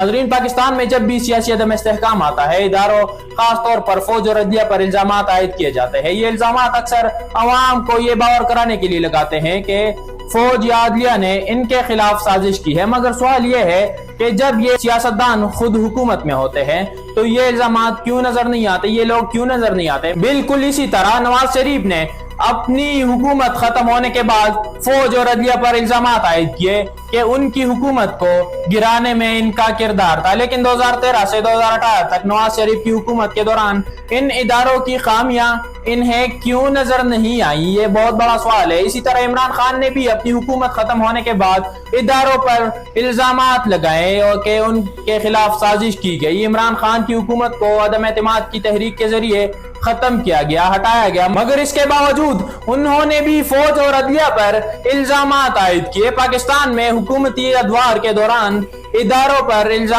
नाज़रीन, पाकिस्तान में जब भी सियासी अदम इस्तेहकाम आता है, इदारों खास तौर पर फौज और अदलिया पर इल्जाम आयद किए जाते हैं। ये इल्जाम अक्सर अवाम को ये बावर कराने के लिए लगाते हैं कि फौज या अदलिया ने इनके खिलाफ साजिश की है, मगर सवाल ये है कि जब ये सियासतदान खुद हुकूमत में होते हैं तो ये इल्जाम क्यों नजर नहीं आते, ये लोग क्यों नजर नहीं आते। बिल्कुल इसी तरह नवाज शरीफ ने अपनी हुकूमत खत्म होने के बाद फौज और अदलिया पर इल्जाम आयद किए कि उनकी हुकूमत को गिराने में इनका किरदार था, लेकिन 2013 से 2018 तक नवाज शरीफ की हुकूमत के दौरान इन इदारों की खामियां इन्हें क्यों नजर नहीं आई, ये बहुत बड़ा सवाल है। इसी तरह इमरान खान ने भी अपनी हुकूमत खत्म होने के बाद इदारों पर इल्जामात लगाए और कि उनके खिलाफ साजिश की गई। इमरान खान की हुकूमत को अदम एतमाद की तहरीक के जरिए खत्म किया गया, हटाया गया, मगर इसके बावजूद उन्होंने भी फौज और अदलिया पर इल्जामात आयद किए। पाकिस्तान में हुकूमती अदवार के दौरान इदारों पर इल्जाम